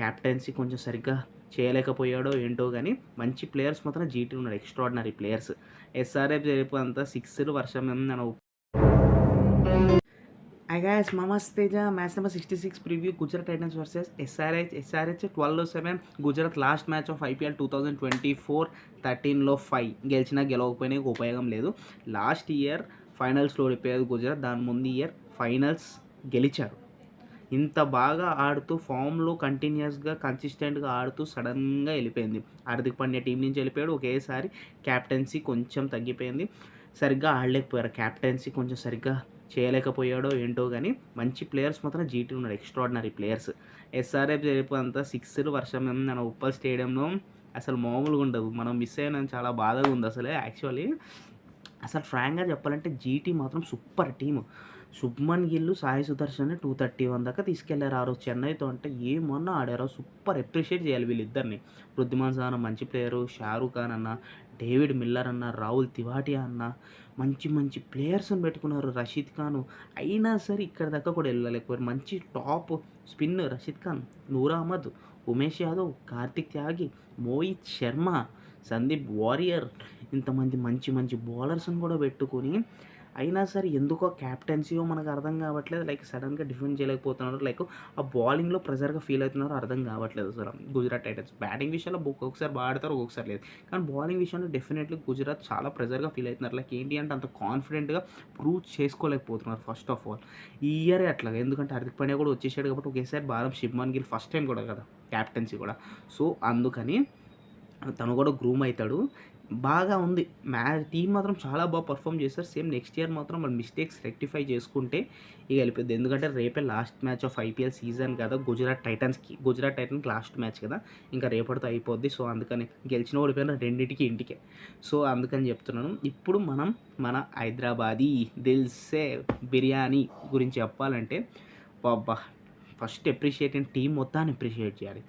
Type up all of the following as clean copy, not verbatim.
Captaincy కొంచెం సరిగ్గా చేయలేకపోయాడో ఏంటో గానీ, మంచి ప్లేయర్స్ మాత్రం జీటీ ఉన్నారు. Extraordinary players. ఎస్ఆర్‌హెచ్ రేపు అంతా సిక్స్‌లు వర్షం మన హాయ్ గైస్ మమస్ Teja match number 66 preview Gujarat Titans versus SRH 12-7 Gujarat last match of IPL 2024 13లో 5 గెలిచినా గెలవకపోయినా ఉపయోగం లేదు. లాస్ట్ ఇయర్ ఫైనల్స్లో ఓడిపోయారు గుజరాత్. దాని ముందు ఇయర్ ఫైనల్స్ గెలిచారు. ఇంత బాగా ఆడుతూ ఫామ్లో కంటిన్యూస్గా కన్సిస్టెంట్గా ఆడుతూ సడన్గా వెళ్ళిపోయింది. హార్దిక్ పాండ్యా టీం నుంచి వెళ్ళిపోయాడు. ఒకేసారి క్యాప్టెన్సీ కొంచెం తగ్గిపోయింది. సరిగ్గా ఆడలేకపోయారు. క్యాప్టెన్సీ కొంచెం సరిగ్గా చేయలేకపోయాడో ఏంటో కానీ, మంచి ప్లేయర్స్ మాత్రం జీటీ ఉన్నారు. Extraordinary players. ఎస్ఆర్హెచ్ రేపు అంతా సిక్స్‌లు వర్షం మన ఉప్పల్ స్టేడియంలో అసలు మామూలుగా ఉండదు. మనం మిస్ అయినందుకు చాలా బాధగా ఉంది అసలే యాక్చువల్లీ. అసలు ఫ్రాంక్గా చెప్పాలంటే జీటీ మాత్రం సూపర్ టీము. శుభ్మన్ గిల్, సాయి సుదర్శన్ 231 దాకా తీసుకెళ్లారు ఆ రోజు చెన్నైతో. అంటే ఏమన్నా ఆడారో సూపర్ అప్రిషియేట్ చేయాలి వీళ్ళిద్దరిని. వృద్ధిమాన్ సానా మంచి ప్లేయరు, షారూక్ ఖాన్ అన్న, డేవిడ్ మిల్లర్ అన్న, రాహుల్ తివాటియా అన్న, మంచి మంచి ప్లేయర్స్ని పెట్టుకున్నారు. రషీద్ ఖాన్ అయినా సరే ఇక్కడ దాకా కూడా వెళ్ళలేకపోయారు. మంచి టాప్ స్పిన్ రషీద్ ఖాన్, నూర్ అహ్మద్, ఉమేష్ యాదవ్, కార్తిక్ త్యాగి, మోహిత్ శర్మ, సందీప్ వారియర్, ఇంతమంది మంచి మంచి బౌలర్స్ని కూడా పెట్టుకొని అయినా సరే ఎందుకో క్యాప్టెన్సీయో మనకు అర్థం కావట్లేదు. లైక్ సడన్గా డిఫెండ్ చేయలేకపోతున్నారు. లైక్ ఆ బౌలింగ్లో ప్రెజర్గా ఫీల్ అవుతున్నారో అర్థం కావట్లేదు అసలు గుజరాత్ టైటన్స్. బ్యాటింగ్ విషయంలో ఒక్కొక్కసారి బాగా ఆడతారు, ఒక్కొక్కసారి లేదు. కానీ బౌలింగ్ విషయంలో డెఫినెట్లీ గుజరాత్ చాలా ప్రెజర్గా ఫీల్ అవుతున్నారు. లైక్ ఏంటి అంటే అంత కాన్ఫిడెంట్గా ప్రూవ్ చేసుకోలేకపోతున్నారు ఫస్ట్ ఆఫ్ ఆల్. ఈ ఇయరే అట్లా. ఎందుకంటే హార్దిక్ పాండ్యా కూడా వచ్చేసాడు కాబట్టి ఒకేసారి భారం శుభ్మన్ గిల్ ఫస్ట్ టైం కూడా కదా క్యాప్టెన్సీ కూడా. సో అందుకని తను కూడా గ్రూమ్ అవుతాడు. బాగా ఉంది టీం మాత్రం చాలా బాగా పర్ఫామ్ చేస్తారు. సేమ్ నెక్స్ట్ ఇయర్ మాత్రం వాళ్ళ మిస్టేక్స్ రెక్టిఫై చేసుకుంటే ఇక వెళ్ళిపోద్ది. ఎందుకంటే రేపే last match of IPL season కదా గుజరాత్ టైటన్స్కి లాస్ట్ మ్యాచ్ కదా, ఇంకా రేపటితో అయిపోద్ది. సో అందుకని గెలిచిన ఓడిపోయిన రెండింటికి ఇంటికే. సో అందుకని చెప్తున్నాను. ఇప్పుడు మనం మన హైదరాబాదీ దిల్సే బిర్యానీ గురించి చెప్పాలంటే బాబా ఫస్ట్ అప్రిషియేటింగ్ టీం మొత్తాన్ని అప్రిషియేట్ చేయాలి.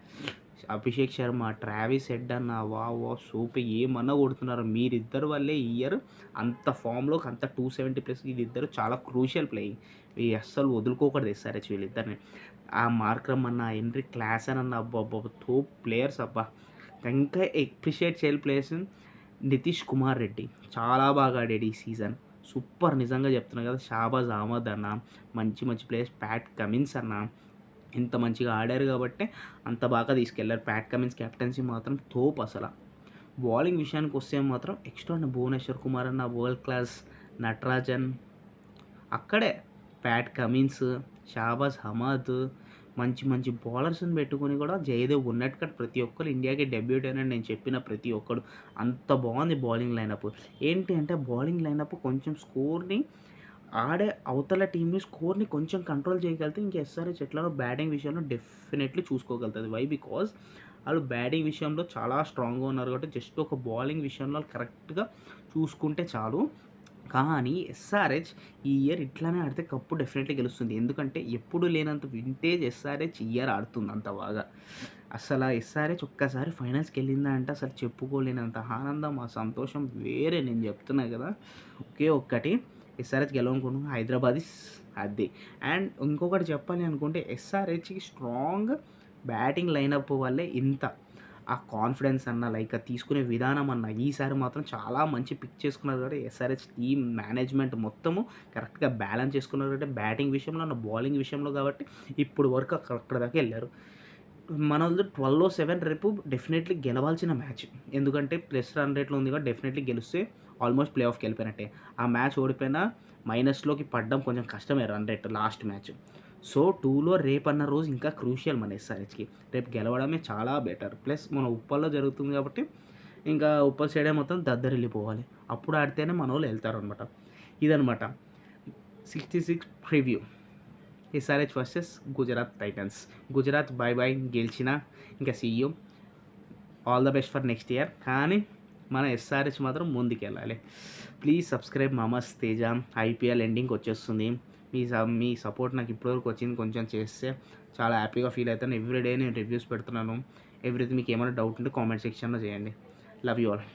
అభిషేక్ శర్మ, ట్రావిస్ హెడ్ అన్న వా సూపర్ ఏమన్నా కొడుతున్నారు. మీరిద్దరు వల్లే ఈ ఇయర్ అంత ఫామ్లోకి అంత 270+ వీళ్ళిద్దరు చాలా క్రూషియల్ ప్లేయింగ్. ఇవి అస్సలు వదులుకోకూడదు ఎస్ఆర్హెచ్ వీళ్ళిద్దరిని. ఆ మార్క్రమ్ అన్న, హెన్రీ క్లాసన్ అన్న అబ్బా టోప్ ప్లేయర్స్ అబ్బా. ఇంకా అప్రిషియేట్ చేయాలి ప్లేయర్స్. నితీష్ కుమార్ రెడ్డి చాలా బాగా ఆడాడు ఈ సీజన్. సూపర్ నిజంగా చెప్తున్నా కదా. షాబాజ్ అహ్మద్ అన్న, మంచి మంచి ప్లేయర్స్. ప్యాట్ కమిన్స్ అన్న ఇంత మంచిగా ఆడారు కాబట్టి అంత బాగా తీసుకెళ్లారు. ప్యాట్ కమిన్స్ కెప్టెన్సీ మాత్రం తోపు అసలు. బౌలింగ్ విషయానికి వస్తే మాత్రం ఎక్స్ట్రా భువనేశ్వర్ కుమార్ అన్న వరల్డ్ క్లాస్, నటరాజన్ అక్కడే, ప్యాట్ కమిన్స్, షాబాజ్ అహ్మద్, మంచి మంచి బౌలర్స్ని పెట్టుకొని కూడా జయదేవ్ ఉన్నట్టుగా ప్రతి ఒక్కరు ఇండియాకి డెబ్యూట్ అయినా నేను చెప్పిన ప్రతి ఒక్కడు అంత బాగుంది బౌలింగ్ లైనప్. ఏంటి అంటే బౌలింగ్ లైనప్ కొంచెం స్కోర్ని ఆడే అవతల టీంని స్కోర్ని కొంచెం కంట్రోల్ చేయగలిగితే ఇంక ఎస్ఆర్హెచ్ ఎట్లానో బ్యాటింగ్ విషయంలో డెఫినెట్లీ చూసుకోగలుగుతుంది. వై బికాజ్ వాళ్ళు బ్యాటింగ్ విషయంలో చాలా స్ట్రాంగ్గా ఉన్నారు కాబట్టి జస్ట్ ఒక బౌలింగ్ విషయంలో కరెక్ట్గా చూసుకుంటే చాలు. కానీ ఎస్ఆర్హెచ్ ఈ ఇయర్ ఇట్లానే ఆడితే కప్పు డెఫినెట్లీ గెలుస్తుంది. ఎందుకంటే ఎప్పుడు లేనంత వింటేజ్ ఎస్ఆర్హెచ్ ఈ ఇయర్ ఆడుతుంది అంత బాగా. అసలు ఎస్ఆర్హెచ్ ఒక్కసారి ఫైనల్స్కి వెళ్ళిందా అంటే అసలు చెప్పుకోలేనంత ఆనందం, ఆ సంతోషం వేరే. నేను చెప్తున్నా కదా. ఒకే ఒక్కటి ఎస్ఆర్హెచ్ గెలవనుకుంటున్నాను, హైదరాబాదీస్ అది. అండ్ ఇంకొకటి చెప్పాలి అనుకుంటే ఎస్ఆర్హెచ్కి స్ట్రాంగ్ బ్యాటింగ్ లైనప్ వల్లే ఇంత ఆ కాన్ఫిడెన్స్ అన్న లైక్ తీసుకునే విధానం అన్న ఈసారి మాత్రం చాలా మంచి పిక్ చేసుకున్నారు. కాబట్టి ఎస్ఆర్హెచ్ టీమ్ మేనేజ్మెంట్ మొత్తము కరెక్ట్గా బ్యాలెన్స్ చేసుకున్నారు. కాబట్టి బ్యాటింగ్ విషయంలో అన్న బౌలింగ్ విషయంలో కాబట్టి ఇప్పుడు వరకు అక్కడ దాకా వెళ్ళారు. మనది 12-7 రేపు డెఫినెట్లీ గెలవాల్సిన మ్యాచ్. ఎందుకంటే ప్లస్ రన్ రేట్లో ఉంది కాబట్టి డెఫినెట్లీ గెలిస్తే ఆల్మోస్ట్ ప్లే ఆఫ్కి వెళ్ళిపోయినట్టే. ఆ మ్యాచ్ ఓడిపోయినా మైనస్లోకి పడడం కొంచెం కష్టమే run rate last match. So 2లో రేపన్న రోజు ఇంకా క్రూషియల్ మన ఎస్ఆర్హెచ్కి. రేపు గెలవడమే చాలా బెటర్. ప్లస్ మన ఉప్పల్లో జరుగుతుంది కాబట్టి ఇంకా ఉప్పల్ స్టేడియం మొత్తం దద్దరిల్లిపోవాలి. అప్పుడు ఆడితేనే మన వాళ్ళు వెళ్తారనమాట. ఇదనమాట 66 preview SRH versus Gujarat Titans. Gujarat bye bye గెలిచిన ఇంకా see you all the best for next year. కానీ మన ఎస్ఆర్హెచ్ మాత్రం ముందుకెళ్ళాలి. ప్లీజ్ సబ్స్క్రైబ్ మమస్ తేజ. ఐపీఎల్ ఎండింగ్కి వచ్చేస్తుంది. మీ సపోర్ట్ నాకు ఇప్పటివరకు వచ్చింది. కొంచెం చేస్తే చాలా హ్యాపీగా ఫీల్ అవుతాను. ఎవ్రీడే నేను రివ్యూస్ పెడుతున్నాను. ఎవ్రీథింగ్ మీకు ఏమైనా డౌట్ ఉంటే కామెంట్ సెక్షన్లో చేయండి. Love you all.